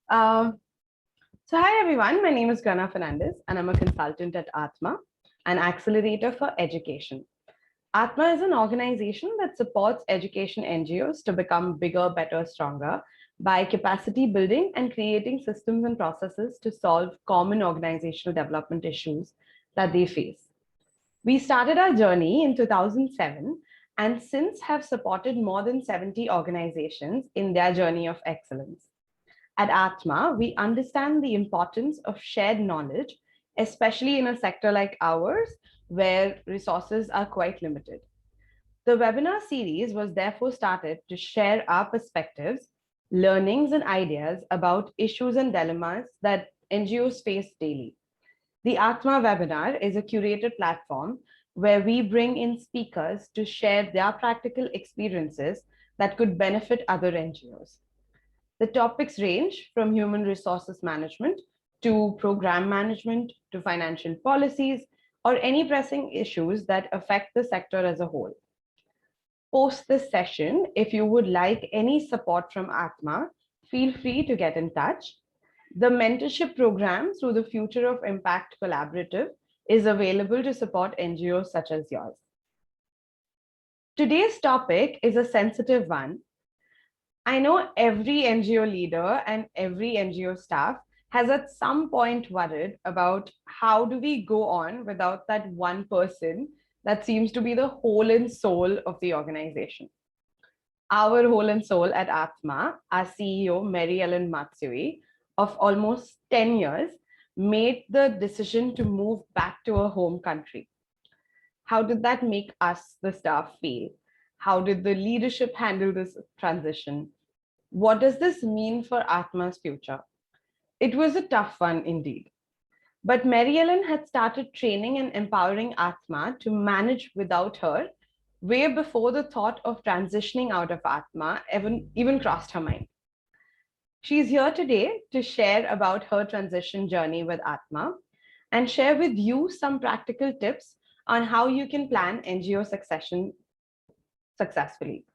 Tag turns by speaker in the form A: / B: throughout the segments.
A: Um, hi everyone, my name is Grana Fernandez and I'm a consultant at Atma, an accelerator for education. Atma is an organization that supports education NGOs to become bigger, better, stronger by capacity building and creating systems and processes to solve common organizational development issues that they face. We started our journey in 2007 and since have supported more than 70 organizations in their journey of excellence. At Atma, we understand the importance of shared knowledge, especially in a sector like ours, where resources are quite limited. The webinar series was therefore started to share our perspectives, learnings, and ideas about issues and dilemmas that NGOs face daily. The Atma webinar is a curated platform where we bring in speakers to share their practical experiences that could benefit other NGOs. The topics range from human resources management to program management to financial policies or any pressing issues that affect the sector as a whole. Post this session, if you would like any support from Atma, feel free to get in touch. The mentorship program through the Future of Impact Collaborative is available to support NGOs such as yours. Today's topic is a sensitive one. I know every NGO leader and every NGO staff has at some point worried about how do we go on without that one person that seems to be the whole and soul of the organization. Our whole and soul at Atma, our CEO, Mary Ellen Matsui, of almost 10 years, made the decision to move back to her home country. How did that make us, the staff, feel? How did the leadership handle this transition? What does this mean for Atma's future? It was a tough one indeed. But Mary Ellen had started training and empowering Atma to manage without her way before the thought of transitioning out of Atma even crossed her mind. She's here today to share about her transition journey with Atma and share with you some practical tips on how you can plan NGO succession successfully.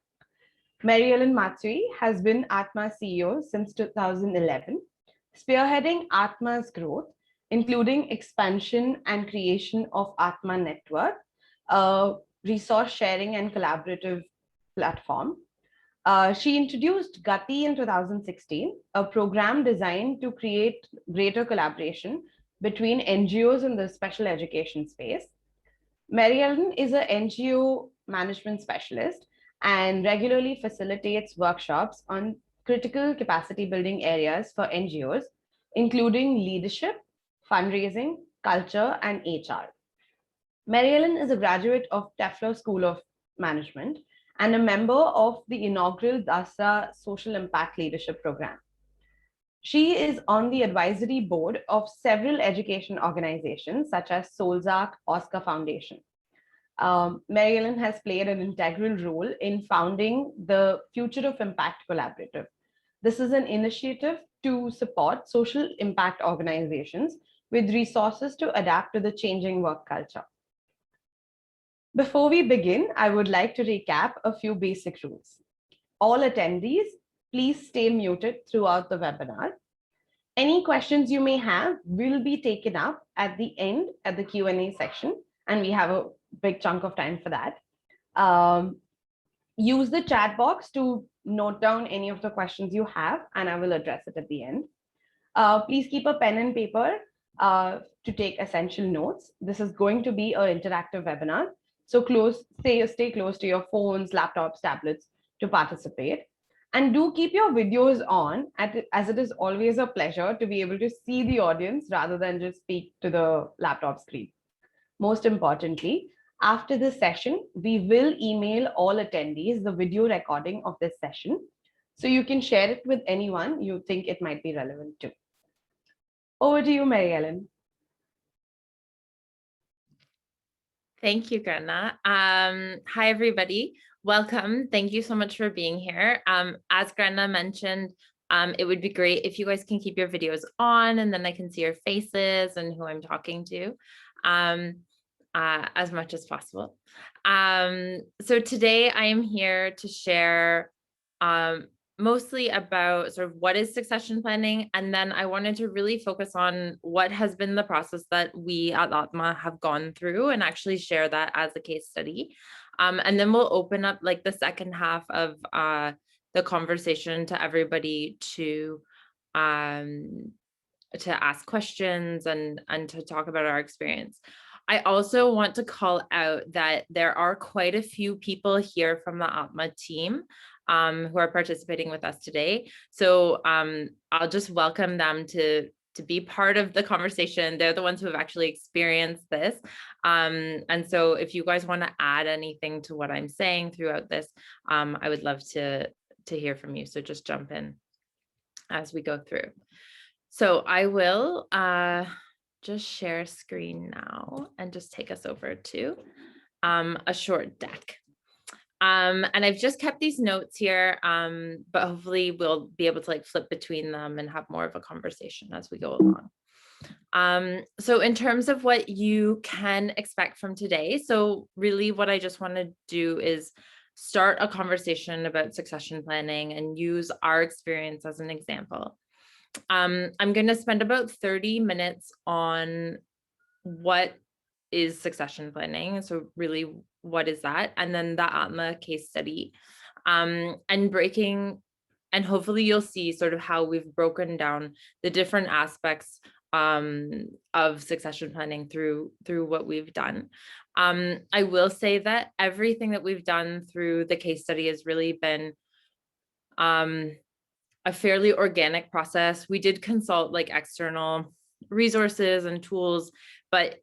A: Mary Ellen Matsui has been Atma's CEO since 2011, spearheading Atma's growth, including expansion and creation of Atma Network, a resource sharing and collaborative platform. She introduced Gati in 2016, a program designed to create greater collaboration between NGOs in the special education space. Mary Ellen is an NGO management specialist and regularly facilitates workshops on critical capacity building areas for NGOs, including leadership, fundraising, culture, and HR. Mary Ellen is a graduate of Tefler School of Management and a member of the inaugural DASA Social Impact Leadership Program. She is on the advisory board of several education organizations such as Solzak Oscar Foundation. Mary Ellen has played an integral role in founding the Future of Impact Collaborative. This is an initiative to support social impact organizations with resources to adapt to the changing work culture. Before we begin, I would like to recap a few basic rules. All attendees, please stay muted throughout the webinar. Any questions you may have will be taken up at the end at the Q&A section, and we have a big chunk of time for that. Use the chat box to note down any of the questions you have, and I will address it at the end. Please keep a pen and paper to take essential notes. This is going to be an interactive webinar, so stay close to your phones, laptops, tablets to participate. And do keep your videos on, as it is always a pleasure to be able to see the audience rather than just speak to the laptop screen. Most importantly, after this session, we will email all attendees the video recording of this session, so you can share it with anyone you think it might be relevant to. Over to you, Mary Ellen.
B: Thank you, Grana. Hi, everybody. Welcome. Thank you so much for being here. As Grana mentioned, it would be great if you guys can keep your videos on and then I can see your faces and who I'm talking to as much as possible. So today I am here to share mostly about sort of what is succession planning. And then I wanted to really focus on what has been the process that we at Atma have gone through and actually share that as a case study. And then we'll open up like the second half of the conversation to everybody to ask questions and to talk about our experience. I also want to call out that there are quite a few people here from the Atma team who are participating with us today. So I'll just welcome them to be part of the conversation. They're the ones who have actually experienced this. And so if you guys want to add anything to what I'm saying throughout this, I would love to hear from you. So just jump in as we go through. So I will just share screen now and just take us over to a short deck. And I've just kept these notes here, but hopefully we'll be able to like flip between them and have more of a conversation as we go along. So in terms of what you can expect from today, so really what I just want to do is start a conversation about succession planning and use our experience as an example. I'm going to spend about 30 minutes on what is succession planning. So really, what is that? And then the Atma case study, and breaking, and hopefully you'll see sort of how we've broken down the different aspects of succession planning through what we've done. I will say that everything that we've done through the case study has really been a fairly organic process. We did consult like external resources and tools,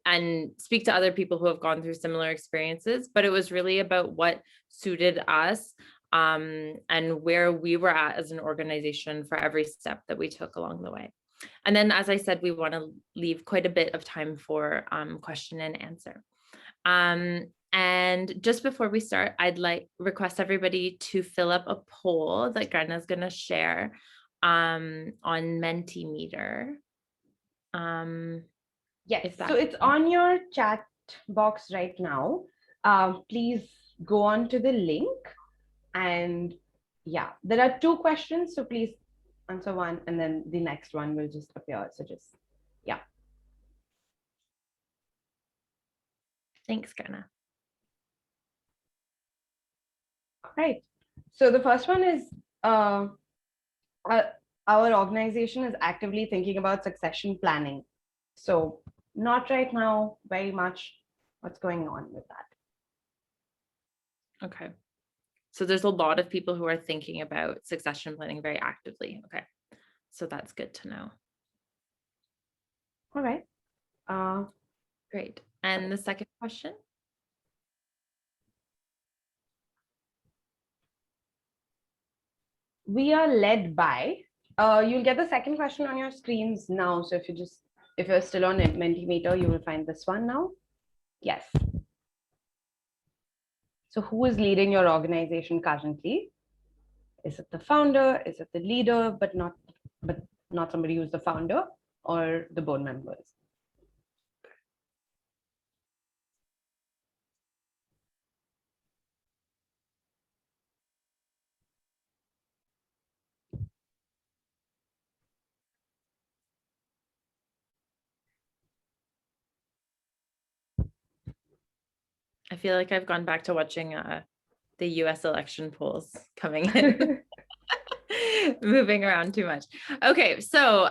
B: and speak to other people who have gone through similar experiences, but it was really about what suited us and where we were at as an organization for every step that we took along the way. And then, as I said, we want to leave quite a bit of time for question and answer. And just before we start, I'd request everybody to fill up a poll that Grenna is going to share on Mentimeter.
A: Yes, so it's on your chat box right now. Please go on to the link, and yeah, there are 2 questions, so please answer one and then the next one will just appear. So just, yeah.
B: Thanks, Grenna.
A: Right. So the first one is our organization is actively thinking about succession planning. So not right now, very much. What's going on with that?
B: Okay. So there's a lot of people who are thinking about succession planning very actively. Okay. So that's good to know.
A: All right.
B: Great. And the second question?
A: We are led by, you'll get the second question on your screens now. So if you're still on Mentimeter, you will find this one now. Yes. So who is leading your organization currently? Is it the founder? Is it the leader, but not somebody who's the founder, or the board members?
B: I feel like I've gone back to watching the US election polls coming in. Moving around too much. Okay, so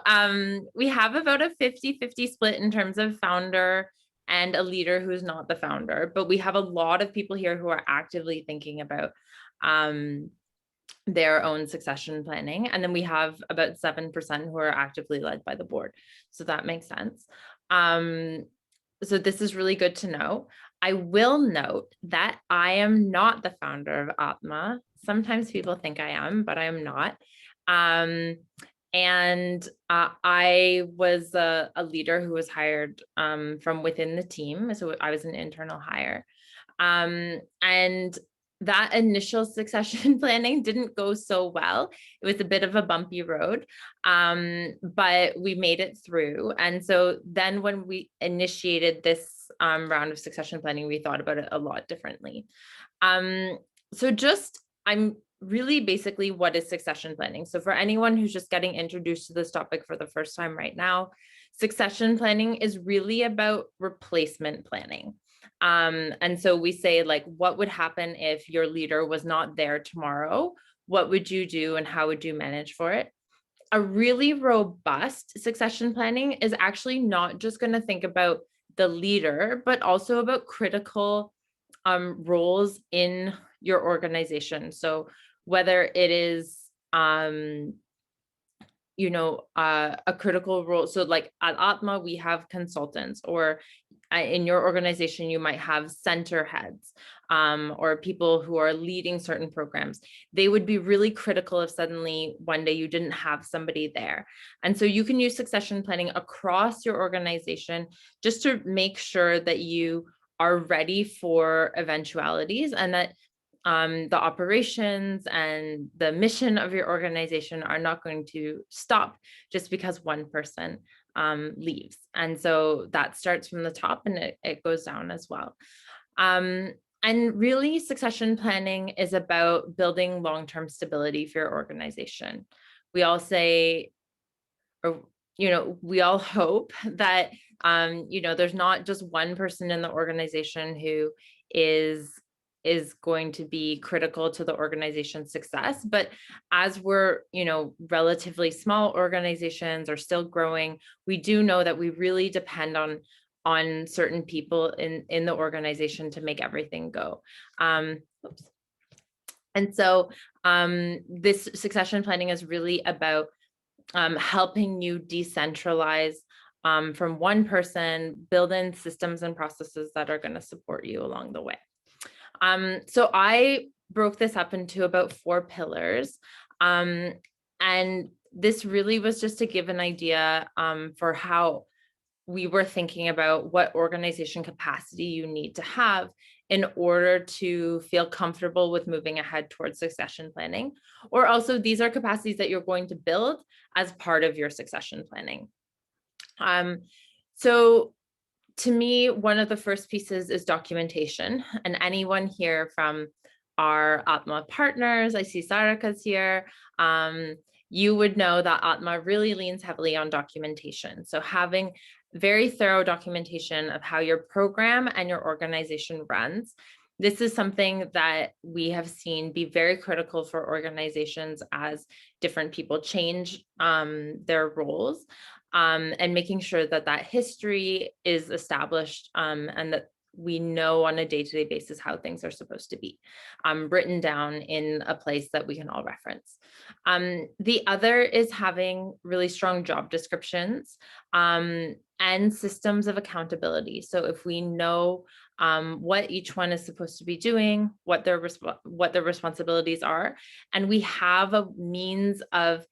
B: we have about a 50-50 split in terms of founder and a leader who's not the founder, but we have a lot of people here who are actively thinking about their own succession planning. And then we have about 7% who are actively led by the board. So that makes sense. So this is really good to know. I will note that I am not the founder of Atma. Sometimes people think I am, but I am not. I was a leader who was hired from within the team. So I was an internal hire. And that initial succession planning didn't go so well. It was a bit of a bumpy road, but we made it through. And so then when we initiated this round of succession planning, we thought about it a lot differently. So just, I'm really basically what is succession planning. So for anyone who's just getting introduced to this topic for the first time right now, succession planning is really about replacement planning. And so we say, like, what would happen if your leader was not there tomorrow? What would you do and how would you manage for it? A really robust succession planning is actually not just going to think about the leader, but also about critical roles in your organization. So whether it is a critical role. So like at Atma, we have consultants, or in your organization, you might have center heads, or people who are leading certain programs. They would be really critical if suddenly one day you didn't have somebody there. And so you can use succession planning across your organization just to make sure that you are ready for eventualities, and that the operations and the mission of your organization are not going to stop just because one person leaves. And so that starts from the top and it goes down as well. And really, succession planning is about building long-term stability for your organization. We all say, or we all hope that there's not just one person in the organization who is going to be critical to the organization's success. But as we're, relatively small organizations are still growing, we do know that we really depend on certain people in the organization to make everything go. And so this succession planning is really about helping you decentralize from one person, build in systems and processes that are going to support you along the way. So I broke this up into about 4 pillars. And this really was just to give an idea for how we were thinking about what organization capacity you need to have in order to feel comfortable with moving ahead towards succession planning. Or also, these are capacities that you're going to build as part of your succession planning. So to me, one of the first pieces is documentation. And anyone here from our Atma partners, I see Sarika's here, you would know that Atma really leans heavily on documentation. So having very thorough documentation of how your program and your organization runs. This is something that we have seen be very critical for organizations as different people change their roles, and making sure that that history is established, and that we know on a day-to-day basis how things are supposed to be, written down in a place that we can all reference. The other is having really strong job descriptions and systems of accountability. So if we know what each one is supposed to be doing, what their responsibilities are, and we have a means of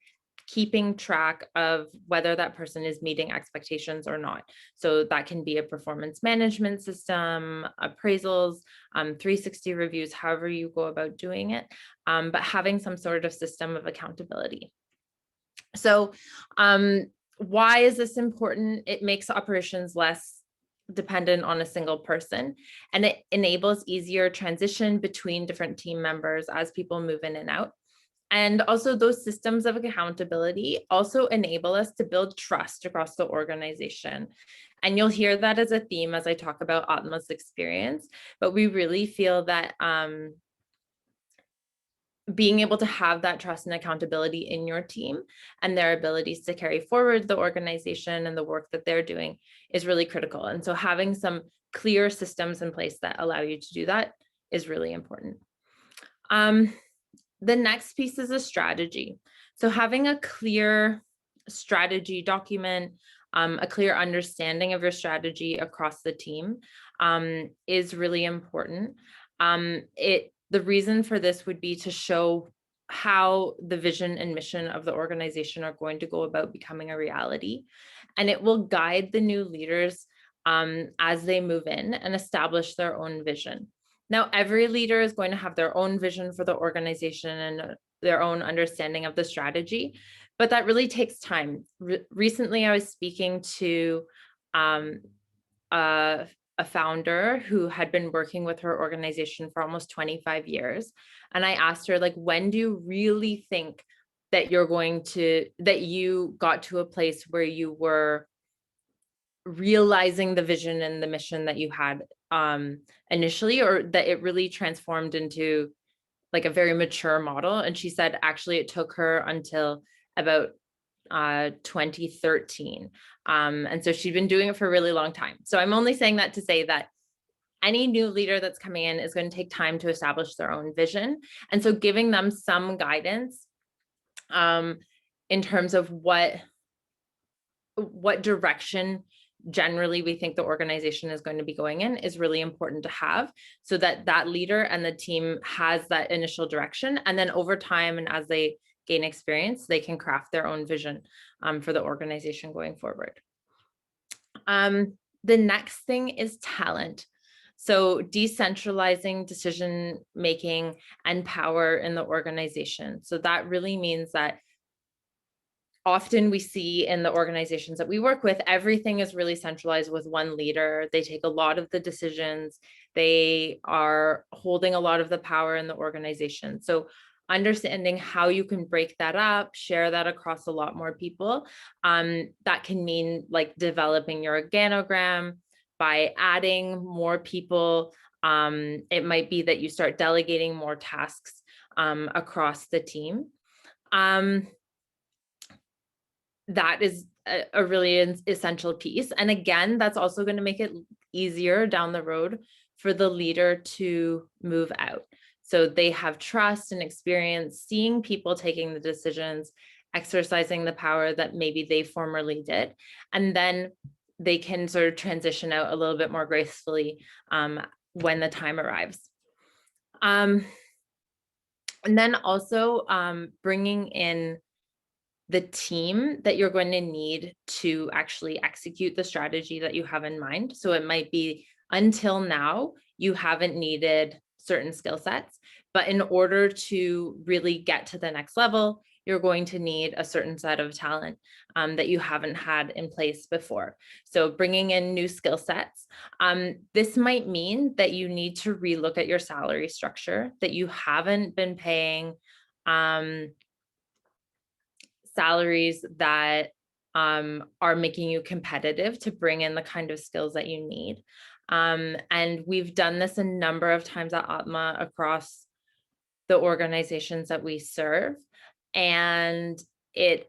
B: keeping track of whether that person is meeting expectations or not. So that can be a performance management system, appraisals, 360 reviews, however you go about doing it, but having some sort of system of accountability. So why is this important? It makes operations less dependent on a single person, and it enables easier transition between different team members as people move in and out. And also, those systems of accountability also enable us to build trust across the organization. And you'll hear that as a theme as I talk about Atma's experience, but we really feel that being able to have that trust and accountability in your team and their abilities to carry forward the organization and the work that they're doing is really critical. And so having some clear systems in place that allow you to do that is really important. The next piece is a strategy. So having a clear strategy document, a clear understanding of your strategy across the team is really important. The reason for this would be to show how the vision and mission of the organization are going to go about becoming a reality. And it will guide the new leaders as they move in and establish their own vision. Now, every leader is going to have their own vision for the organization and their own understanding of the strategy, but that really takes time. Recently, I was speaking to a a founder who had been working with her organization for almost 25 years. And I asked her, like, when do you really think that you got to a place where you were realizing the vision and the mission that you had initially, or that it really transformed into like a very mature model? And she said, actually, it took her until about 2013. And so she'd been doing it for a really long time. So I'm only saying that to say that any new leader that's coming in is going to take time to establish their own vision. And so giving them some guidance in terms of what direction generally we think the organization is going to be going in is really important to have, so that that leader and the team has that initial direction. And then over time, and as they gain experience, they can craft their own vision for the organization going forward. The next thing is talent. So decentralizing decision-making and power in the organization. So that really means that often we see in the organizations that we work with, everything is really centralized with one leader. They take a lot of the decisions. They are holding a lot of the power in the organization. So understanding how you can break that up, share that across a lot more people. That can mean like developing your organogram by adding more people. It might be that you start delegating more tasks across the team. That is a really essential piece. And again, that's also going to make it easier down the road for the leader to move out. So they have trust and experience seeing people taking the decisions, exercising the power that maybe they formerly did. And then they can sort of transition out a little bit more gracefully when the time arrives. And then also bringing in the team that you're going to need to actually execute the strategy that you have in mind. So it might be until now, you haven't needed certain skill sets, but in order to really get to the next level, you're going to need a certain set of talent that you haven't had in place before. So bringing in new skill sets. This might mean that you need to relook at your salary structure, that you haven't been paying salaries that are making you competitive to bring in the kind of skills that you need. And we've done this a number of times at Atma across the organizations that we serve. And it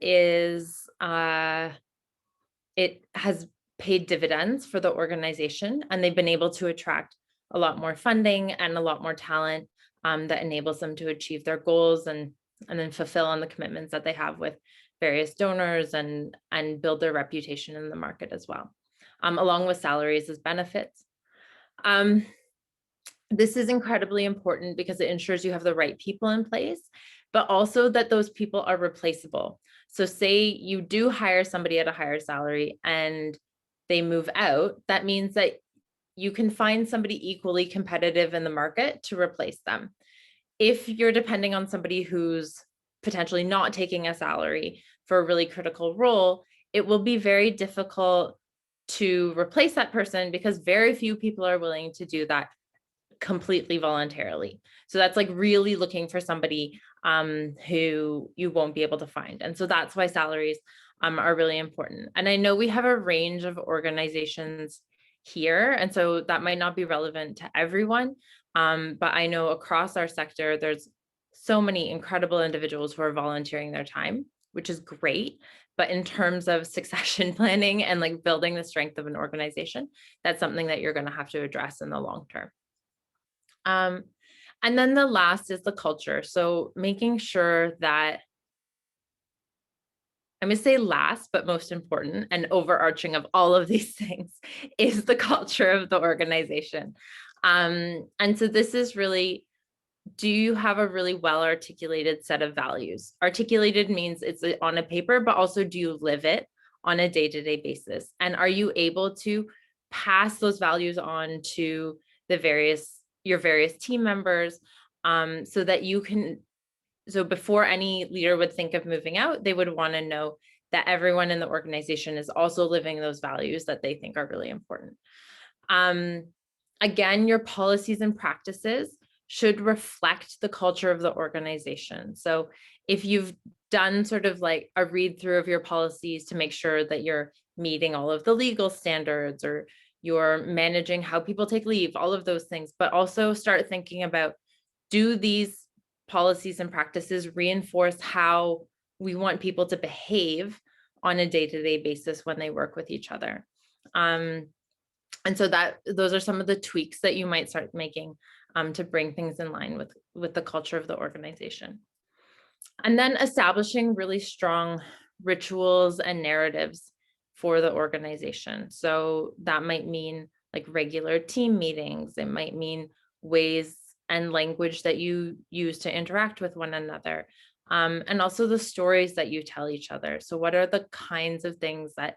B: has paid dividends for the organization, and they've been able to attract a lot more funding and a lot more talent that enables them to achieve their goals and then fulfill on the commitments that they have with various donors and build their reputation in the market as well, along with salaries as benefits. This is incredibly important because it ensures you have the right people in place, but also that those people are replaceable. So say you do hire somebody at a higher salary and they move out, that means that you can find somebody equally competitive in the market to replace them. If you're depending on somebody who's potentially not taking a salary for a really critical role, it will be very difficult to replace that person because very few people are willing to do that completely voluntarily. So that's like really looking for somebody who you won't be able to find. And so that's why salaries are really important. And I know we have a range of organizations here, and so that might not be relevant to everyone. But I know across our sector, there's so many incredible individuals who are volunteering their time, which is great. But in terms of succession planning and like building the strength of an organization, that's something that you're going to have to address in the long term. And then the last is the culture. So making sure that, I'm going to say last, but most important and overarching of all of these things is the culture of the organization. And so this is really, do you have a really well-articulated set of values? Articulated means it's on a paper, but also do you live it on a day-to-day basis? And are you able to pass those values on to your various team members so that you can, so before any leader would think of moving out, they would want to know that everyone in the organization is also living those values that they think are really important. Again, your policies and practices should reflect the culture of the organization. So if you've done sort of like a read through of your policies to make sure that you're meeting all of the legal standards, or you're managing how people take leave, all of those things, but also start thinking about, do these policies and practices reinforce how we want people to behave on a day-to-day basis when they work with each other? And so those are some of the tweaks that you might start making to bring things in line with the culture of the organization. And then establishing really strong rituals and narratives for the organization. So that might mean like regular team meetings. It might mean ways and language that you use to interact with one another. And also the stories that you tell each other. So what are the kinds of things that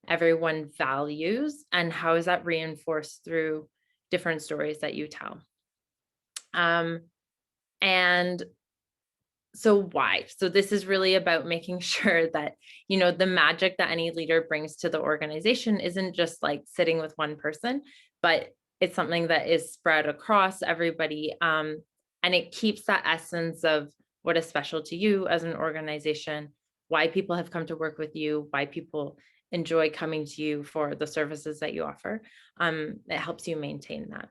B: everyone values, and how is that reinforced through different stories that you tell? And so why? So this is really about making sure that, the magic that any leader brings to the organization isn't just like sitting with one person, but it's something that is spread across everybody. And it keeps that essence of what is special to you as an organization, why people have come to work with you, why people enjoy coming to you for the services that you offer. It helps you maintain that.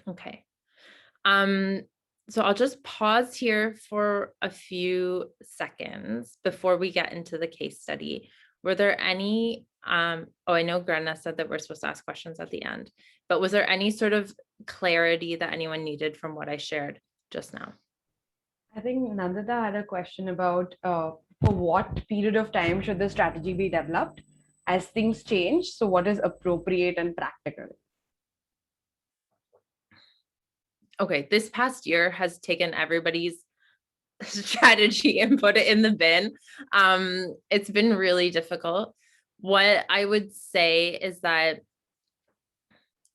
B: Okay. So I'll just pause here for a few seconds before we get into the case study. Were there any, I know Grenna said that we're supposed to ask questions at the end, but was there any sort of clarity that anyone needed from what I shared just now?
A: I think Nandita had a question about for what period of time should the strategy be developed as things change? So, what is appropriate and practical?
B: Okay, this past year has taken everybody's strategy and put it in the bin. It's been really difficult. What I would say is that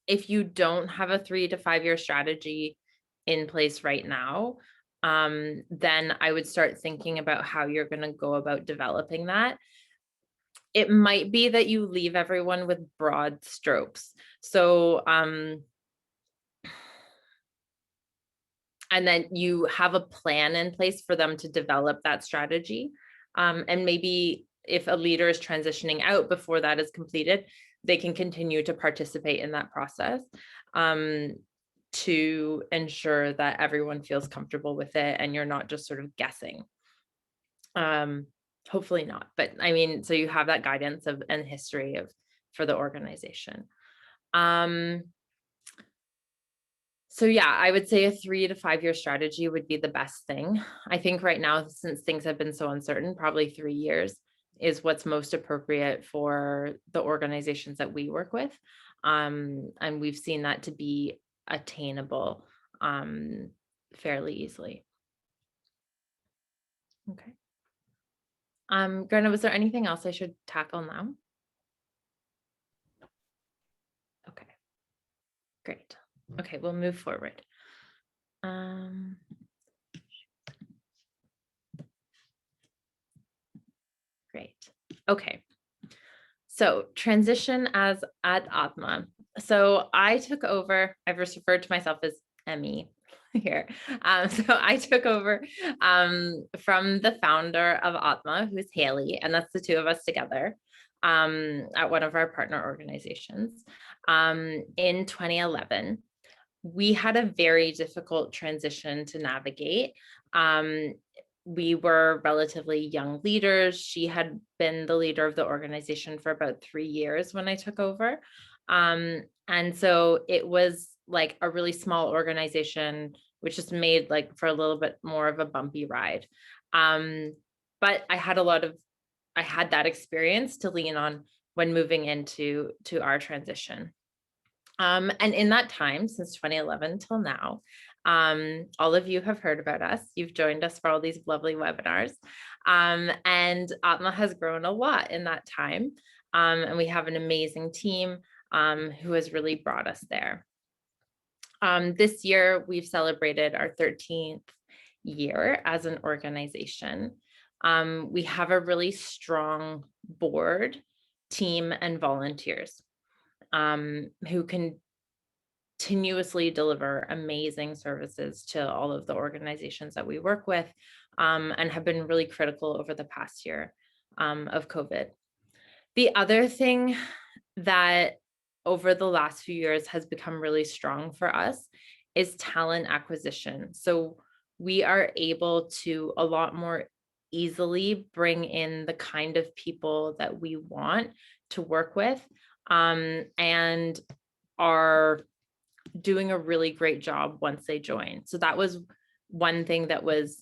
B: if you don't have a 3 to 5 year strategy in place right now, then I would start thinking about how you're going to go about developing that. It might be that you leave everyone with broad strokes. So, and then you have a plan in place for them to develop that strategy. And maybe if a leader is transitioning out before that is completed, they can continue to participate in that process to ensure that everyone feels comfortable with it and you're not just sort of guessing. Hopefully not, but I mean, so you have that guidance of and history for the organization. So yeah, I would say a 3 to 5 year strategy would be the best thing. I think right now, since things have been so uncertain, probably 3 years is what's most appropriate for the organizations that we work with. And we've seen that to be attainable fairly easily. Okay. Grenna, was there anything else I should tackle now? Okay, great. Okay, we'll move forward. Great. Okay. So transition as at Atma. So I took over, I've referred to myself as Emmy here. So I took over from the founder of Atma, who's Haley, and that's the two of us together at one of our partner organizations in 2011. We had a very difficult transition to navigate. We were relatively young leaders. She had been the leader of the organization for about 3 years when I took over. And so it was like a really small organization, which just made like for a little bit more of a bumpy ride. But I had that experience to lean on when moving into our transition. And in that time, since 2011 till now, all of you have heard about us. You've joined us for all these lovely webinars. And Atma has grown a lot in that time. And we have an amazing team who has really brought us there. This year, we've celebrated our 13th year as an organization. We have a really strong board, team, and volunteers. who continuously deliver amazing services to all of the organizations that we work with, and have been really critical over the past year of COVID. The other thing that over the last few years has become really strong for us is talent acquisition. So we are able to a lot more easily bring in the kind of people that we want to work with, and are doing a really great job once they join. So that was one thing that was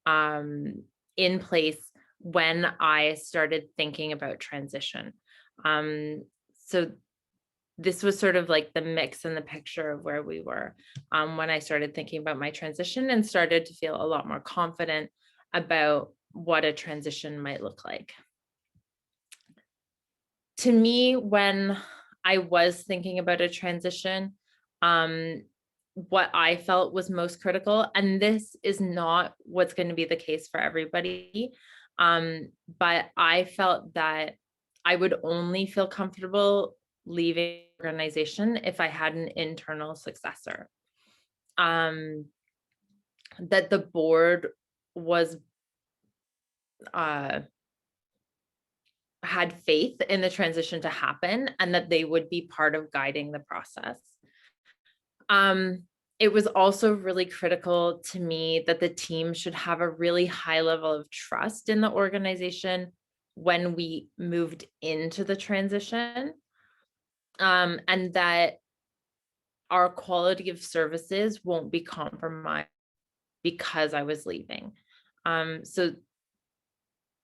B: in place when I started thinking about transition. So this was sort of like the mix and the picture of where we were when I started thinking about my transition and started to feel a lot more confident about what a transition might look like. To me, when I was thinking about a transition, what I felt was most critical, and this is not what's going to be the case for everybody, but I felt that I would only feel comfortable leaving the organization if I had an internal successor. That the board was had faith in the transition to happen and that they would be part of guiding the process. It was also really critical to me that the team should have a really high level of trust in the organization when we moved into the transition, and that our quality of services won't be compromised because I was leaving. So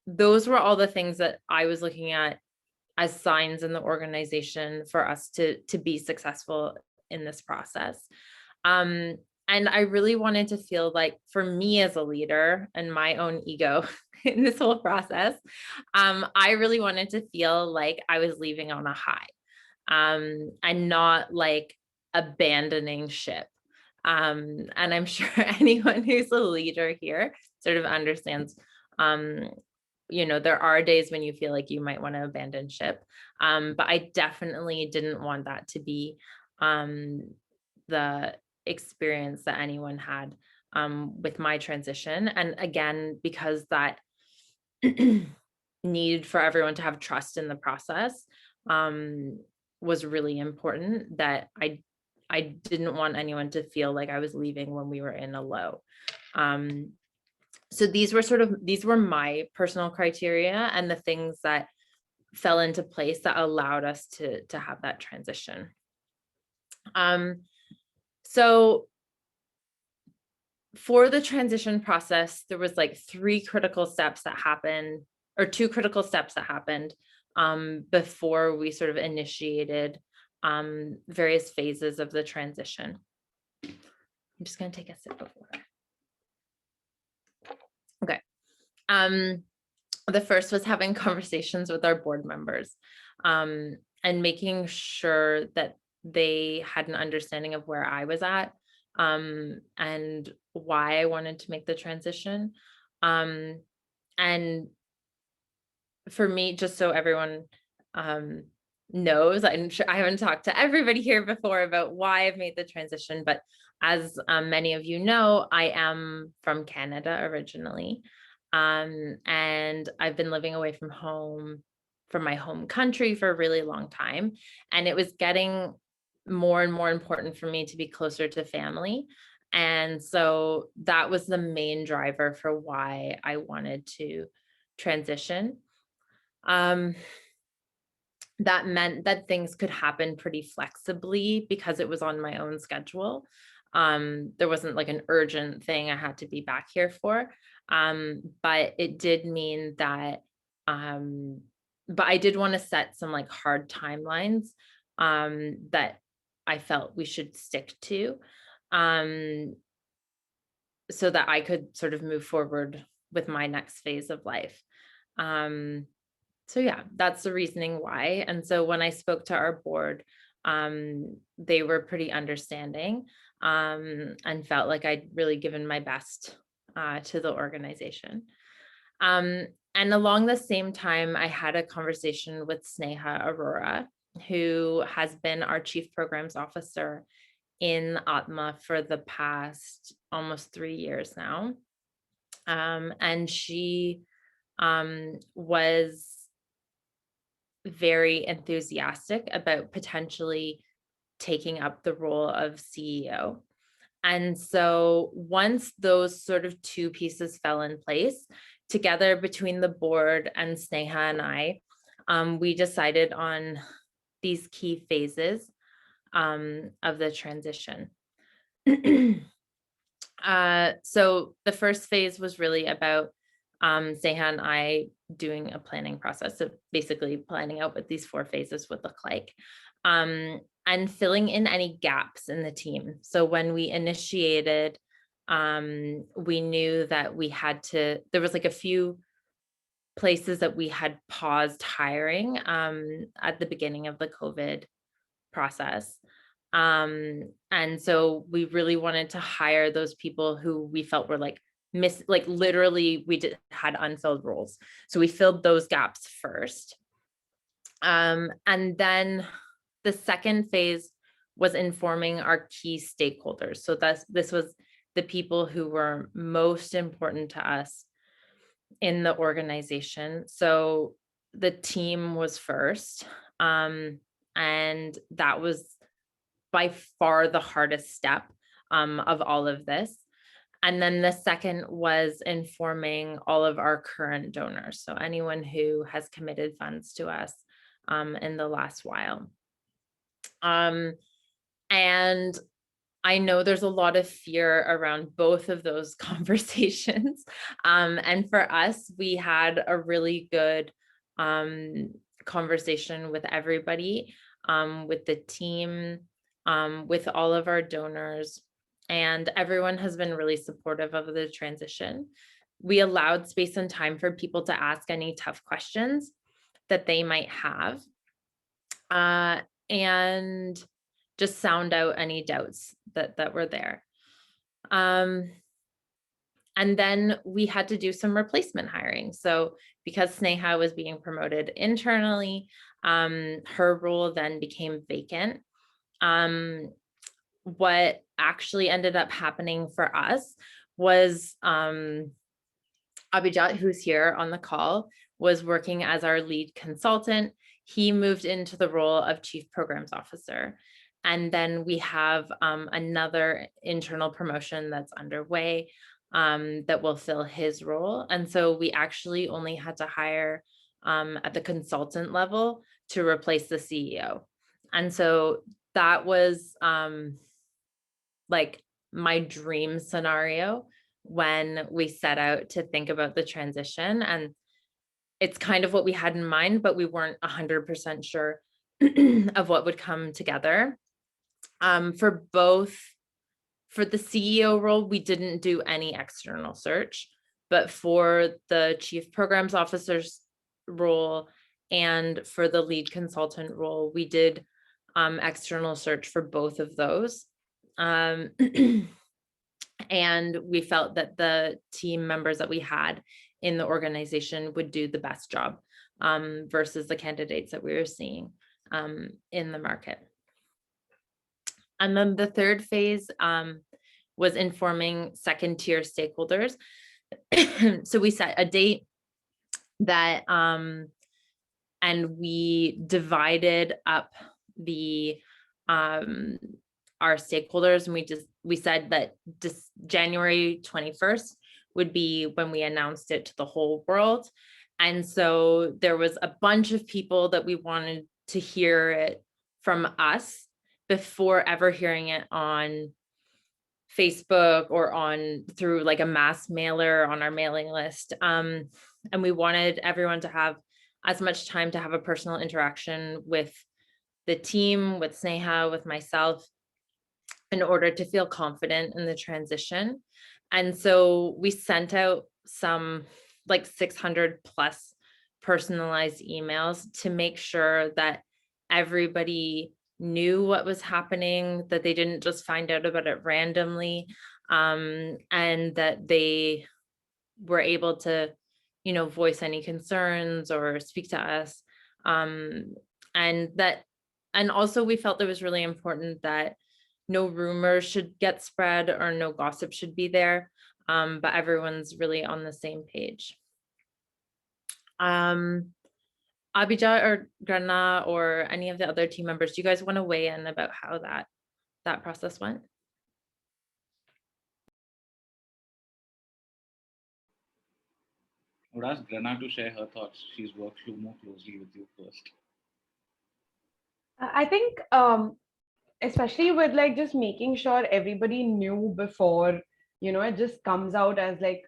B: those were all the things that I was looking at as signs in the organization for us to be successful in this process. And I really wanted to feel like, for me as a leader and my own ego in this whole process, I really wanted to feel like I was leaving on a high, and not like abandoning ship. And I'm sure anyone who's a leader here sort of understands, there are days when you feel like you might want to abandon ship. But I definitely didn't want that to be the experience that anyone had with my transition. And again, because that need for everyone to have trust in the process was really important, that I didn't want anyone to feel like I was leaving when we were in a low. So these were my personal criteria and the things that fell into place that allowed us to have that transition. So for the transition process, there was like two critical steps that happened before we sort of initiated various phases of the transition. I'm just going to take a sip of water. Okay. The first was having conversations with our board members, and making sure that they had an understanding of where I was at, and why I wanted to make the transition. And for me, just so everyone knows, I'm sure I haven't talked to everybody here before about why I've made the transition, but as many of you know, I am from Canada originally. And I've been living away from home, from my home country, for a really long time. And it was getting more and more important for me to be closer to family. And so that was the main driver for why I wanted to transition. That meant that things could happen pretty flexibly because it was on my own schedule. There wasn't like an urgent thing I had to be back here for. But it did mean that, but I did want to set some like hard timelines that I felt we should stick to, so that I could sort of move forward with my next phase of life. So yeah, that's the reasoning why. And so when I spoke to our board, they were pretty understanding, and felt like I'd really given my best to the organization. And along the same time, I had a conversation with Sneha Arora, who has been our Chief Programs Officer in Atma for the past almost 3 years now. And she was very enthusiastic about potentially taking up the role of CEO. And so once those sort of two pieces fell in place, together between the board and Sneha and I, we decided on these key phases of the transition. So the first phase was really about Sneha and I doing a planning process. So basically planning out what these 4 phases would look like. And filling in any gaps in the team. So when we initiated, we knew that we had to, there was like a few places that we had paused hiring at the beginning of the COVID process. And so we really wanted to hire those people who we felt were like literally we had unfilled roles. So we filled those gaps first. And then the second phase was informing our key stakeholders. So this was the people who were most important to us in the organization. So the team was first. And that was by far the hardest step of all of this. And then the second was informing all of our current donors. So anyone who has committed funds to us in the last while. And I know there's a lot of fear around both of those conversations. And for us, we had a really good conversation with everybody, with the team, with all of our donors, and everyone has been really supportive of the transition. We allowed space and time for people to ask any tough questions that they might have, and just sound out any doubts that were there. And then we had to do some replacement hiring. So because Sneha was being promoted internally, her role then became vacant. What actually ended up happening for us was Abhijat, who's here on the call, was working as our lead consultant. He moved into the role of Chief Programs Officer. And then we have another internal promotion that's underway that will fill his role. And so we actually only had to hire at the consultant level to replace the CEO. And so that was like my dream scenario when we set out to think about the transition. And it's kind of what we had in mind, but we weren't 100% sure of what would come together. For the CEO role, we didn't do any external search, but for the Chief Programs Officer's role and for the lead consultant role, we did external search for both of those. And we felt that the team members that we had in the organization would do the best job versus the candidates that we were seeing in the market. And then the third phase was informing second tier stakeholders. So we set a date that, and we divided up the our stakeholders, and we said that January 21st would be when we announced it to the whole world. And so there was a bunch of people that we wanted to hear it from us before ever hearing it on Facebook or through like a mass mailer on our mailing list. And we wanted everyone to have as much time to have a personal interaction with the team, with Sneha, with myself, in order to feel confident in the transition. And so we sent out some like 600 plus personalized emails to make sure that everybody knew what was happening, that they didn't just find out about it randomly, and that they were able to, voice any concerns or speak to us. And that And also we felt it was really important that no rumors should get spread or no gossip should be there, but everyone's really on the same page. Abhijat or Grana or any of the other team members, do you guys want to weigh in about how that process went?
C: I would ask Grana to share her thoughts. She's worked more closely with you first.
A: I think, especially with like just making sure everybody knew before, it just comes out as like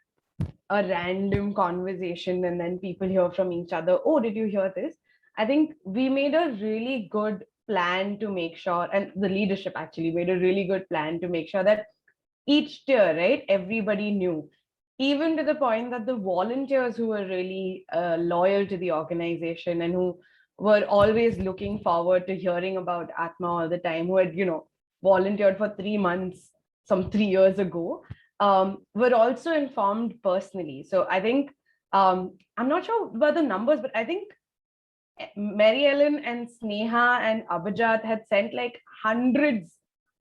A: a random conversation and then people hear from each other, oh, did you hear this? I think we made a really good plan to make sure, and the leadership actually made a really good plan to make sure that each tier, right, everybody knew, even to the point that the volunteers who were really loyal to the organization and who were always looking forward to hearing about Atma all the time, who had, volunteered for 3 months, some 3 years ago, were also informed personally. So I think, I'm not sure about the numbers, but I think Mary Ellen and Sneha and Abhijat had sent like hundreds,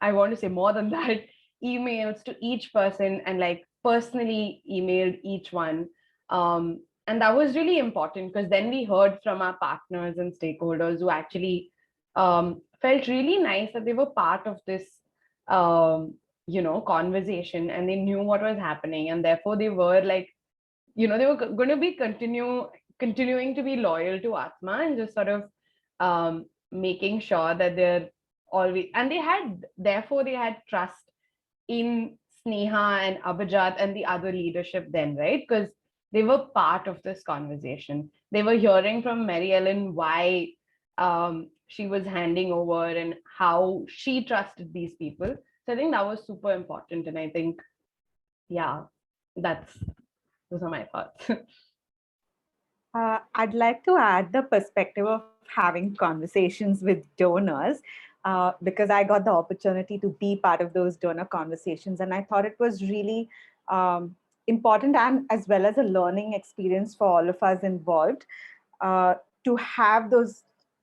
A: I want to say more than that, emails to each person and like personally emailed each one. And that was really important because then we heard from our partners and stakeholders who actually felt really nice that they were part of this, conversation, and they knew what was happening. And therefore, they were like, they were going to be continuing to be loyal to Atma and just sort of making sure that they're always, and therefore they had trust in Sneha and Abhijat and the other leadership then, right? Because they were part of this conversation. They were hearing from Mary Ellen why she was handing over and how she trusted these people. So I think that was super important. And I think, yeah, those are my thoughts.
D: I'd like to add the perspective of having conversations with donors because I got the opportunity to be part of those donor conversations. And I thought it was really important and as well as a learning experience for all of us involved to have those.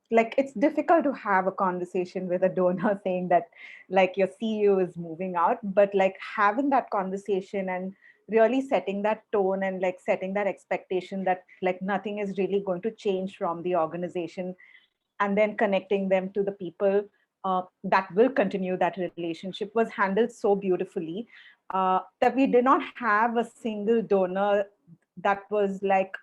D: Like, it's difficult to have a conversation with a donor saying that like your CEO is moving out, but like having that conversation and really setting that tone and like setting that expectation that like nothing is really going to change from the organization, and then connecting them to the people that will continue that relationship was handled so beautifully that we did not have a single donor that was like,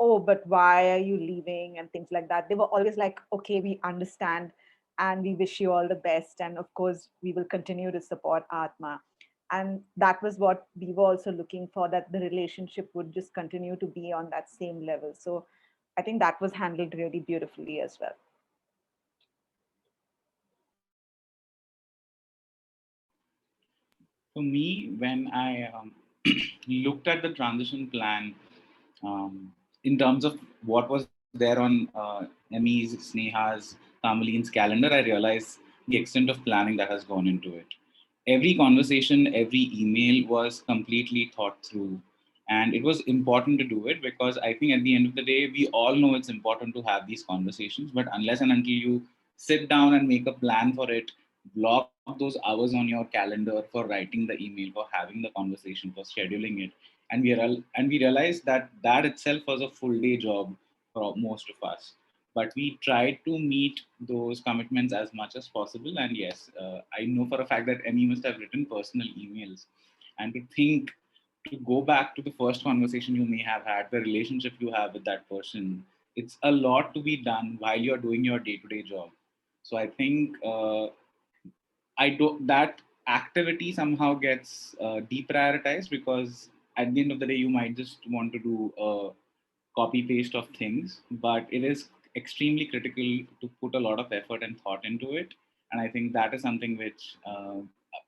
D: oh, but why are you leaving and things like that. They were always like, okay, we understand and we wish you all the best, and of course we will continue to support Atma. And that was what we were also looking for, that the relationship would just continue to be on that same level. So I think that was handled really beautifully as well.
C: For me, when I looked at the transition plan in terms of what was there on Emmy's, Sneha's, Kamaline's calendar, I realized the extent of planning that has gone into it. Every conversation, every email was completely thought through. And it was important to do it because I think at the end of the day, we all know it's important to have these conversations. But unless and until you sit down and make a plan for it, block those hours on your calendar for writing the email, for having the conversation, for scheduling it, and we realized that that itself was a full day job for most of us. But we tried to meet those commitments as much as possible. And yes, I know for a fact that Emmy must have written personal emails. And to think, to go back to the first conversation you may have had, the relationship you have with that person, it's a lot to be done while you're doing your day-to-day job. So I think I don't that activity somehow gets deprioritized because at the end of the day, you might just want to do a copy paste of things, but it is extremely critical to put a lot of effort and thought into it. And I think that is something which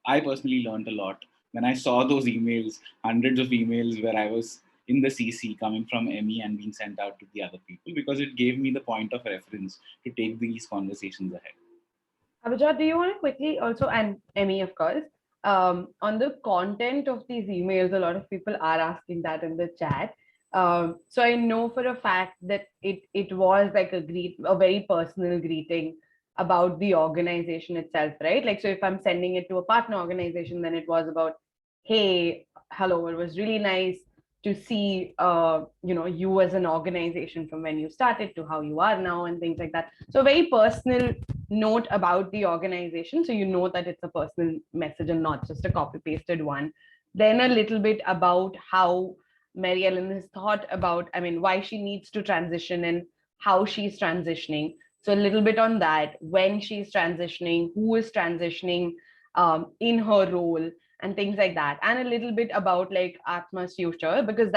C: I personally learned a lot when I saw those emails, hundreds of emails where I was in the CC coming from Emmy and being sent out to the other people, because it gave me the point of reference to take these conversations ahead.
A: Abhijat, do you want to quickly also, and Emmy, of course, on the content of these emails? A lot of people are asking that in the chat. So I know for a fact that it was like a very personal greeting about the organization itself, right? Like, so if I'm sending it to a partner organization, then it was about, hey, hello, it was really nice to see, you as an organization from when you started to how you are now and things like that. So a very personal note about the organization. So you know that it's a personal message and not just a copy pasted one. Then a little bit about how Mary Ellen has thought about, why she needs to transition and how she's transitioning. So a little bit on that, when she's transitioning, who is transitioning in her role and things like that. And a little bit about like Atma's future, because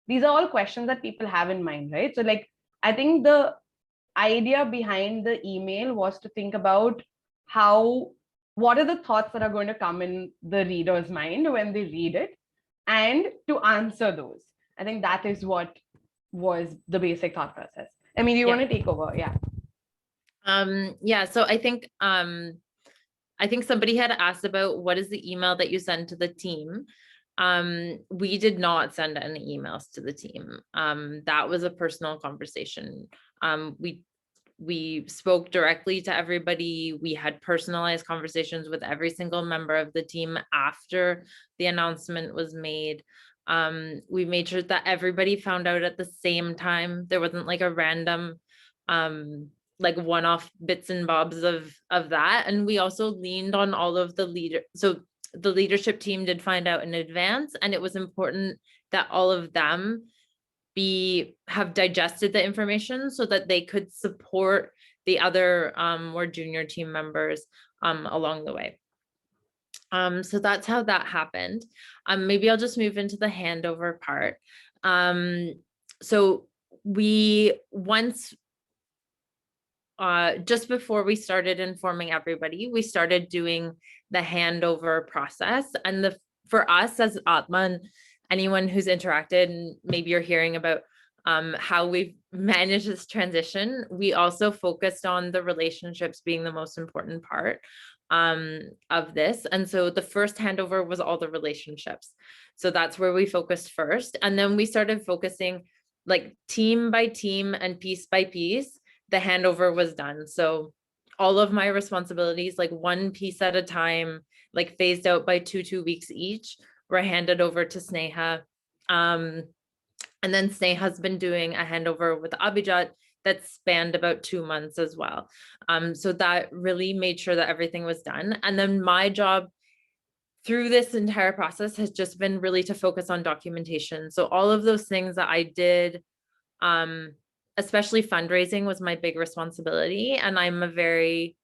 A: these are all questions that people have in mind, right? So like, I think the idea behind the email was to think about what are the thoughts that are going to come in the reader's mind when they read it, and to answer those. I think that is what was the basic thought process. You want to take over? Yeah.
B: So I think somebody had asked about what is the email that you send to the team. We did not send any emails to the team. That was a personal conversation. We spoke directly to everybody. We had personalized conversations with every single member of the team after the announcement was made. We made sure that everybody found out at the same time. There wasn't like a random like one-off bits and bobs of that. And we also leaned on all of the leaders. So the leadership team did find out in advance, and it was important that all of them have digested the information so that they could support the other more junior team members along the way. So that's how that happened. Maybe I'll just move into the handover part. So just before we started informing everybody, we started doing the handover process. And for us as Atma, and anyone who's interacted, and maybe you're hearing about how we've managed this transition, we also focused on the relationships being the most important part of this. And so the first handover was all the relationships. So that's where we focused first. And then we started focusing like team by team and piece by piece. The handover was done. So all of my responsibilities, like one piece at a time, like phased out by 2 weeks each, were handed over to Sneha. And then Sneha's been doing a handover with Abhijat that spanned about 2 months as well. So that really made sure that everything was done. And then my job through this entire process has just been really to focus on documentation. So all of those things that I did, especially fundraising, was my big responsibility. And I'm a very,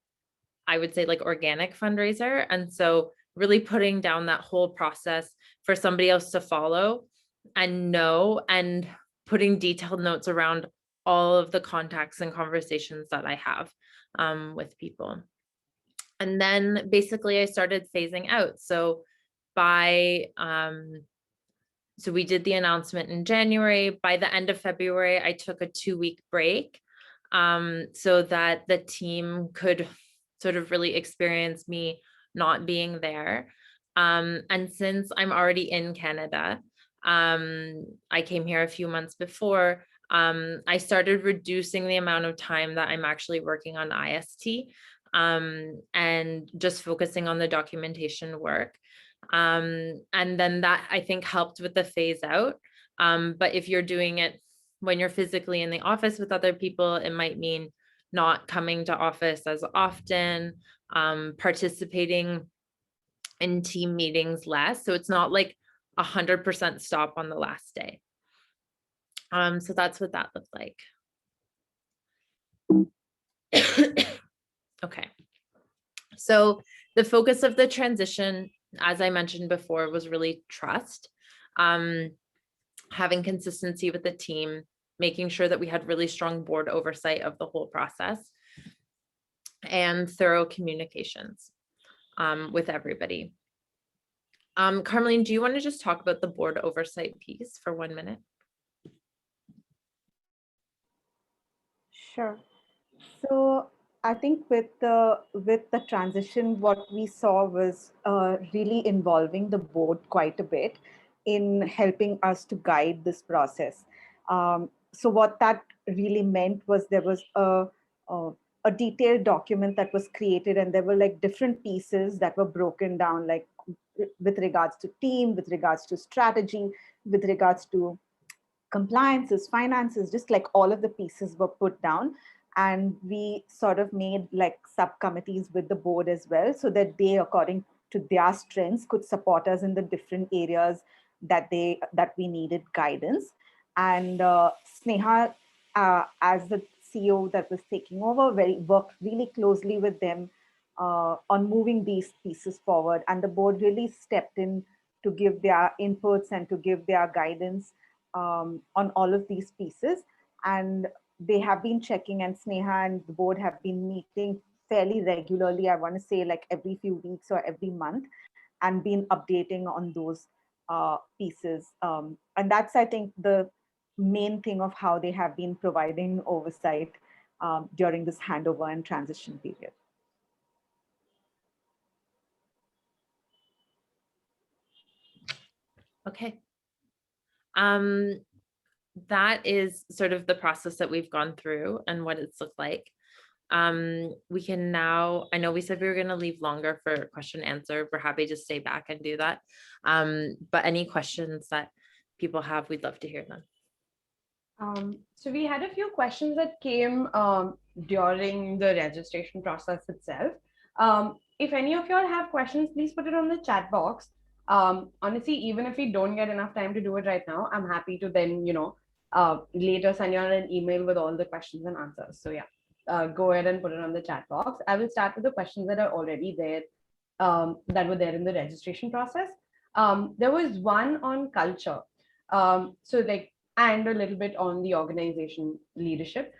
B: I would say, like organic fundraiser. And so really putting down that whole process for somebody else to follow and know, and putting detailed notes around all of the contacts and conversations that I have with people. And then basically I started phasing out. So so we did the announcement in January. By the end of February, I took a 2-week break so that the team could sort of really experience me not being there. And since I'm already in Canada, I came here a few months before, I started reducing the amount of time that I'm actually working on IST and just focusing on the documentation work. And then that, I think, helped with the phase out. But if you're doing it when you're physically in the office with other people, it might mean not coming to office as often, participating in team meetings less. So it's not like 100% stop on the last day. So that's what that looked like. Okay. So the focus of the transition, as I mentioned before, was really trust, having consistency with the team, making sure that we had really strong board oversight of the whole process, and thorough communications with everybody. Carmeline, do you want to just talk about the board oversight piece for 1 minute?
D: Sure. So I think with the transition, what we saw was really involving the board quite a bit in helping us to guide this process. So what that really meant was there was a detailed document that was created, and there were like different pieces that were broken down, like with regards to team, with regards to strategy, with regards to compliances, finances, just like all of the pieces were put down. And we sort of made like subcommittees with the board as well, so that they, according to their strengths, could support us in the different areas that we needed guidance. And Sneha, as the CEO that was taking over, worked really closely with them on moving these pieces forward. And the board really stepped in to give their inputs and to give their guidance on all of these pieces. And they have been checking, and Sneha and the board have been meeting fairly regularly. I want to say like every few weeks or every month, and been updating on those pieces. And that's, I think, the main thing of how they have been providing oversight during this handover and transition period.
B: Okay. That is sort of the process that we've gone through and what it's looked like. We can now, I know we said we were going to leave longer for question answer. We're happy to stay back and do that. But any questions that people have, we'd love to hear them.
A: So we had a few questions that came during the registration process itself. If any of y'all have questions, please put it on the chat box. Honestly, even if we don't get enough time to do it right now, I'm happy to then, later send you an email with all the questions and answers. So yeah, go ahead and put it on the chat box. I will start with the questions that are already there, that were there in the registration process. There was one on culture. And a little bit on the organization leadership.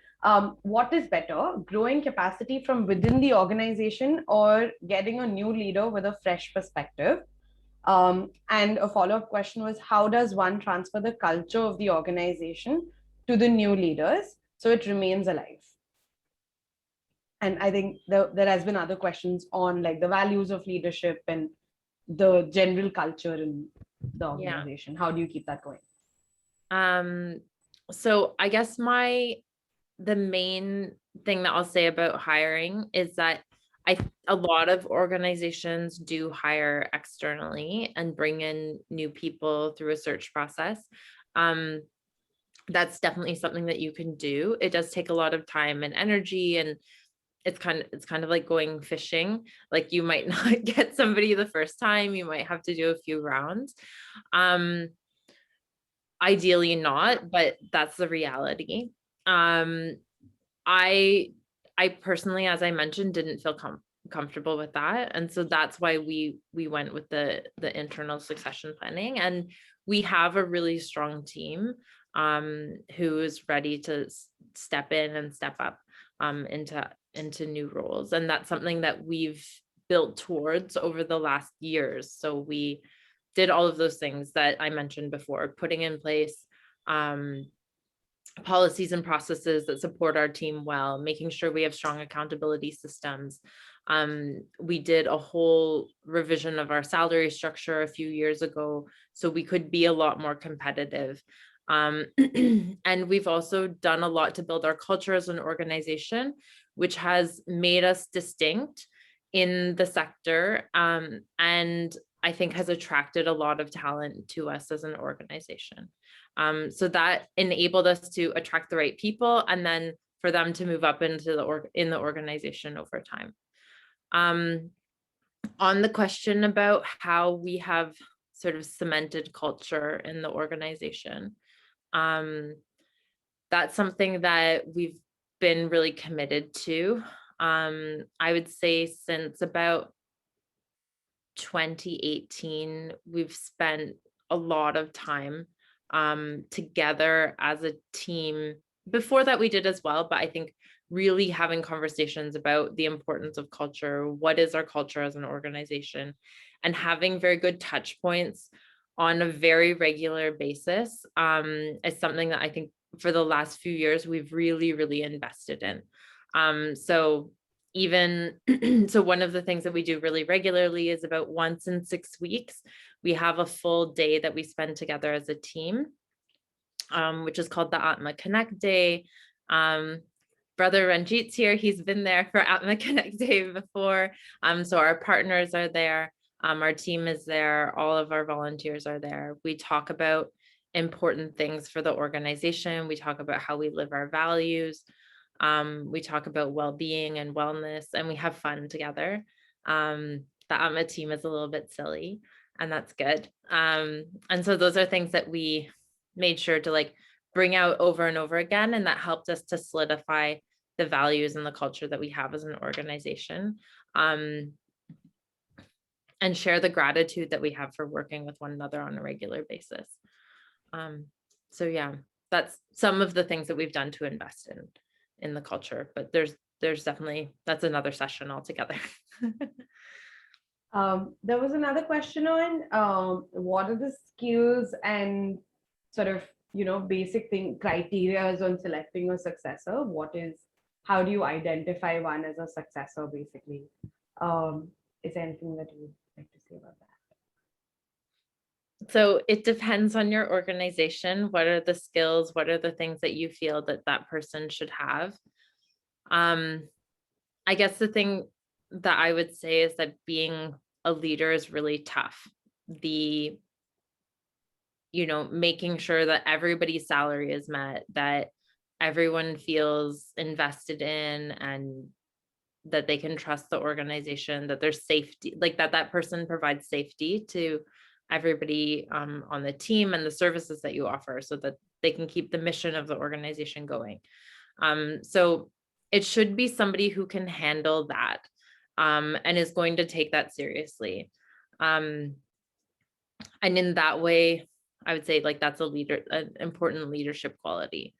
A: What is better, growing capacity from within the organization or getting a new leader with a fresh perspective? And a follow-up question was, how does one transfer the culture of the organization to the new leaders so it remains alive? And I think there has been other questions on like the values of leadership and the general culture in the organization. Yeah. How do you keep that going?
B: So I guess the main thing that I'll say about hiring is that a lot of organizations do hire externally and bring in new people through a search process. That's definitely something that you can do. It does take a lot of time and energy, and it's kind of like going fishing. Like you might not get somebody the first time, you might have to do a few rounds. Ideally not, but that's the reality. I personally, as I mentioned, didn't feel comfortable with that. And so that's why we went with the internal succession planning. And we have a really strong team who is ready to step in and step up into new roles. And that's something that we've built towards over the last years. So we did all of those things that I mentioned before, putting in place policies and processes that support our team well, making sure we have strong accountability systems. We did a whole revision of our salary structure a few years ago, so we could be a lot more competitive. And we've also done a lot to build our culture as an organization, which has made us distinct in the sector, and I think has attracted a lot of talent to us as an organization. So that enabled us to attract the right people and then for them to move up into the organization over time. On the question about how we have sort of cemented culture in the organization, that's something that we've been really committed to. I would say since about 2018, we've spent a lot of time together as a team. Before that we did as well, but I think really having conversations about the importance of culture, what is our culture as an organization, and having very good touch points on a very regular basis is something that I think for the last few years we've really invested in. So one of the things that we do really regularly is about once in 6 weeks, we have a full day that we spend together as a team, which is called the Atma Connect Day. For brother Ranjit's here. He's been there for Atma Connect Day before. So our partners are there. Our team is there. All of our volunteers are there. We talk about important things for the organization. We talk about how we live our values. We talk about well-being and wellness, and we have fun together. The Atma team is a little bit silly, and that's good. And so those are things that we made sure to like bring out over and over again, and that helped us to solidify the values and the culture that we have as an organization, and share the gratitude that we have for working with one another on a regular basis. So yeah, that's some of the things that we've done to invest in the culture, but there's definitely, that's another session altogether.
A: There was another question on what are the skills and sort of, basic criteria on selecting a successor. How do you identify one as a successor, basically? Is there anything that you would like to say about that?
B: So it depends on your organization. What are the skills? What are the things that you feel that that person should have? I guess the thing that I would say is that being a leader is really tough. Making sure that everybody's salary is met, that everyone feels invested in, and that they can trust the organization, that there's safety, like that person provides safety to everybody on the team and the services that you offer, so that they can keep the mission of the organization going. So it should be somebody who can handle that and is going to take that seriously. And in that way, I would say like that's an important leadership quality.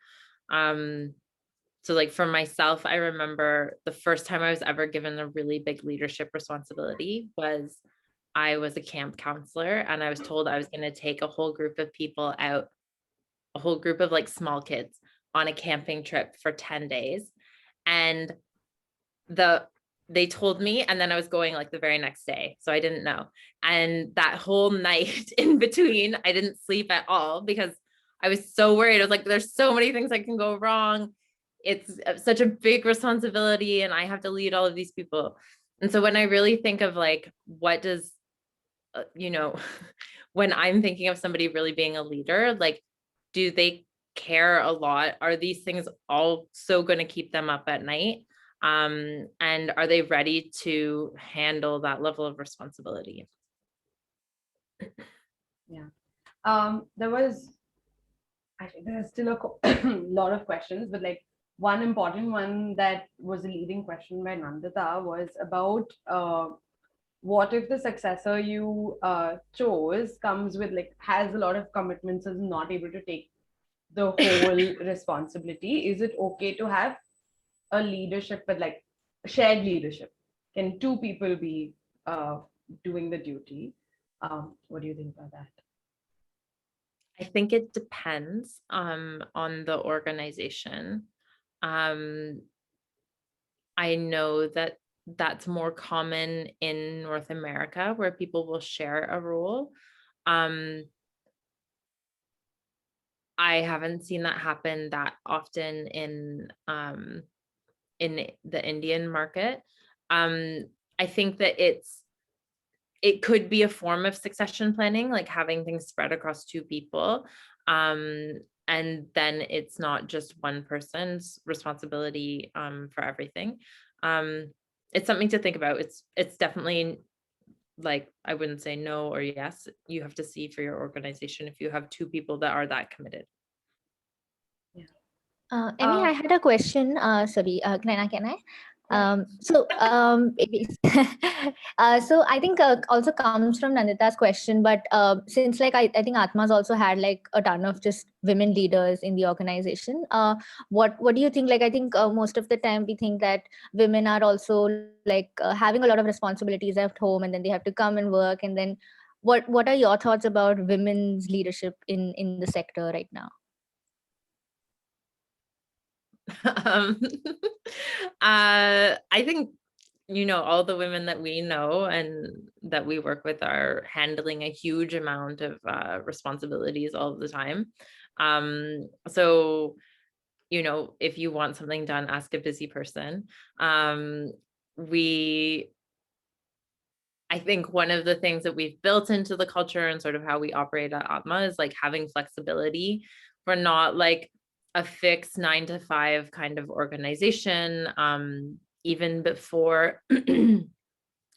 B: So like for myself, I remember the first time I was ever given a really big leadership responsibility was I was a camp counselor, and I was told I was going to take a whole group of people out, a whole group of like small kids on a camping trip for 10 days. And they told me, and then I was going like the very next day. So I didn't know. And that whole night in between, I didn't sleep at all because I was so worried. I was like, there's so many things that can go wrong. It's such a big responsibility, and I have to lead all of these people. And so when I really think of like, what does, when I'm thinking of somebody really being a leader, like, do they care a lot? Are these things also going to keep them up at night? And are they ready to handle that level of responsibility?
A: Yeah. There's still a lot of questions, but like one important one that was a leading question by Nandita was about what if the successor you chose comes with has a lot of commitments, is not able to take the whole responsibility? Is it okay to have a leadership, but like shared leadership? Can two people be doing the duty? What do you think about that?
B: I think it depends on the organization. I know that that's more common in North America, where people will share a role. I haven't seen that happen that often in the Indian market. I think that it could be a form of succession planning, like having things spread across two people. And then it's not just one person's responsibility for everything. It's something to think about. It's definitely, like, I wouldn't say no or yes. You have to see for your organization if you have two people that are that committed.
E: Emmy, I had a question. Sorry, can I? So I think also comes from Nandita's question, but since like I think Atma's also had like a ton of just women leaders in the organization. What do you think? Like, I think most of the time we think that women are also like having a lot of responsibilities at home, and then they have to come and work. And then what are your thoughts about women's leadership in the sector right now?
B: I think, all the women that we know and that we work with are handling a huge amount of responsibilities all the time. So, you know, if you want something done, ask a busy person. I think one of the things that we've built into the culture and sort of how we operate at Atma is like having flexibility. We're not like a fixed 9 to 5 kind of organization. Even before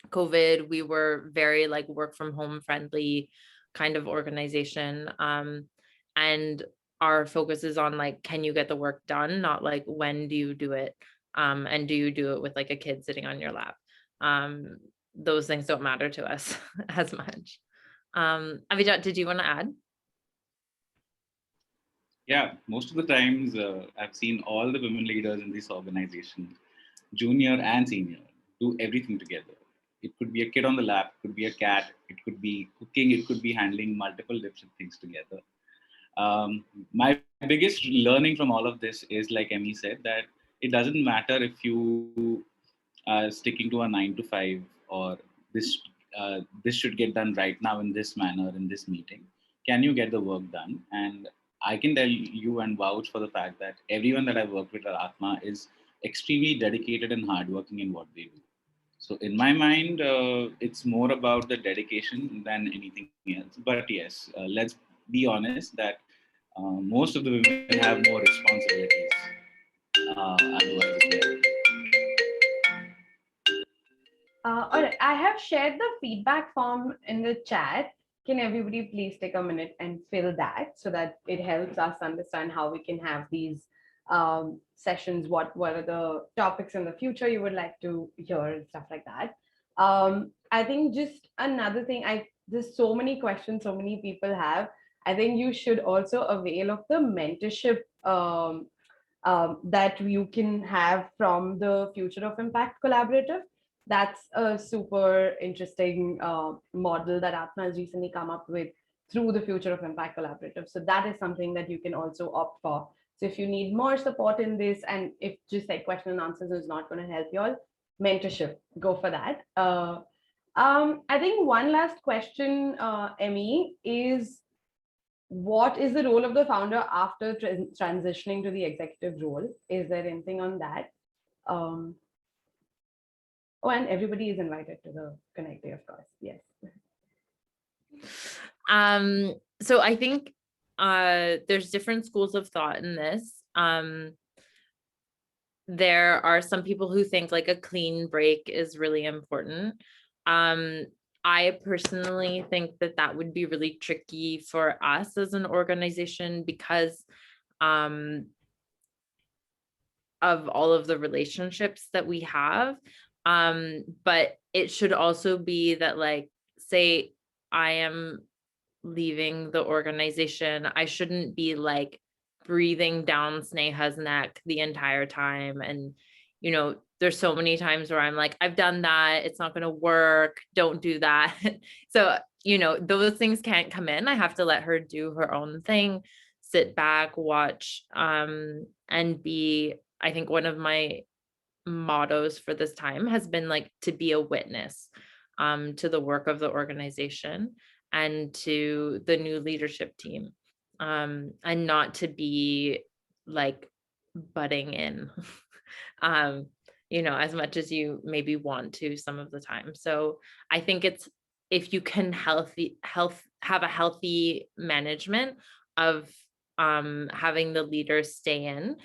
B: COVID, we were very like work from home friendly kind of organization. And our focus is on like, can you get the work done? Not like, when do you do it? And do you do it with like a kid sitting on your lap? Those things don't matter to us as much. Avijat, did you want to add?
C: Yeah, most of the times I've seen all the women leaders in this organization, junior and senior, do everything together. It could be a kid on the lap, it could be a cat, it could be cooking, it could be handling multiple different things together. My biggest learning from all of this is, like Emmy said, that it doesn't matter if you are sticking to a 9 to 5 or this should get done right now in this manner in this meeting. Can you get the work done? And I can tell you and vouch for the fact that everyone that I've worked with at Atma is extremely dedicated and hardworking in what they do. So in my mind, it's more about the dedication than anything else. But yes, let's be honest that most of the women have more responsibilities. Otherwise, yeah.
A: All right, I have shared the feedback form in the chat. Can everybody please take a minute and fill that so that it helps us understand how we can have these sessions? What are the topics in the future you would like to hear and stuff like that? I think just another thing, there's so many questions so many people have. I think you should also avail of the mentorship that you can have from the Future of Impact Collaborative. That's a super interesting model that Atma has recently come up with through the Future of Impact Collaborative. So that is something that you can also opt for. So if you need more support in this, and if just like question and answers is not going to help you all, mentorship, go for that. I think one last question, Emmy, is what is the role of the founder after transitioning to the executive role? Is there anything on that? Oh, and everybody is invited to the Connect Day, of course. Yes.
B: So I think there's different schools of thought in this. There are some people who think like a clean break is really important. I personally think that that would be really tricky for us as an organization because of all of the relationships that we have. But it should also be that, like, say I am leaving the organization, I shouldn't be like breathing down Sneha's neck the entire time. And, you know, there's so many times where I'm like, I've done that, it's not going to work, don't do that. So, you know, those things can't come in. I have to let her do her own thing, sit back, watch, and be, I think one of my mottos for this time has been like to be a witness to the work of the organization and to the new leadership team, and not to be like butting in you know, as much as you maybe want to some of the time. So I think it's, if you can have a healthy management of having the leaders stay in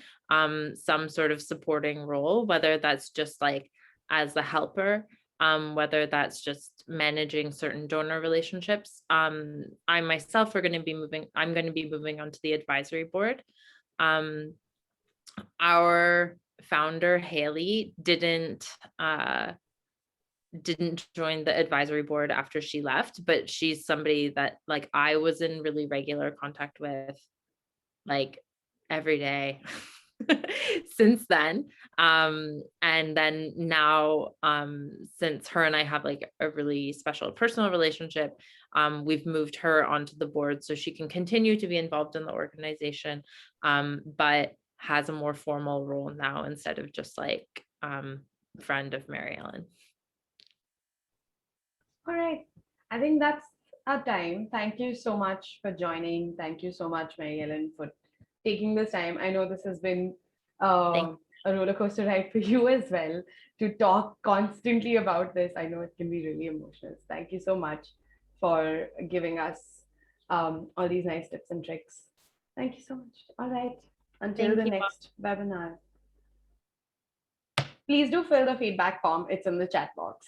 B: some sort of supporting role, whether that's just like as a helper, whether that's just managing certain donor relationships. I myself I'm going to be moving onto the advisory board. Our founder, Haley, didn't join the advisory board after she left, but she's somebody that like I was in really regular contact with like every day since then. And then now, since her and I have like a really special personal relationship, we've moved her onto the board so she can continue to be involved in the organization, but has a more formal role now instead of just like friend of Mary Ellen.
A: All right. I think that's our time. Thank you so much for joining. Thank you so much, Mary Ellen, for taking this time. I know this has been
B: Thank
A: a roller coaster ride for you as well to talk constantly about this. I know it can be really emotional. Thank you so much for giving us all these nice tips and tricks. Thank you so much. All right. Until
B: Thank
A: the
B: you.
A: next webinar. Please do fill the feedback form. It's in the chat box.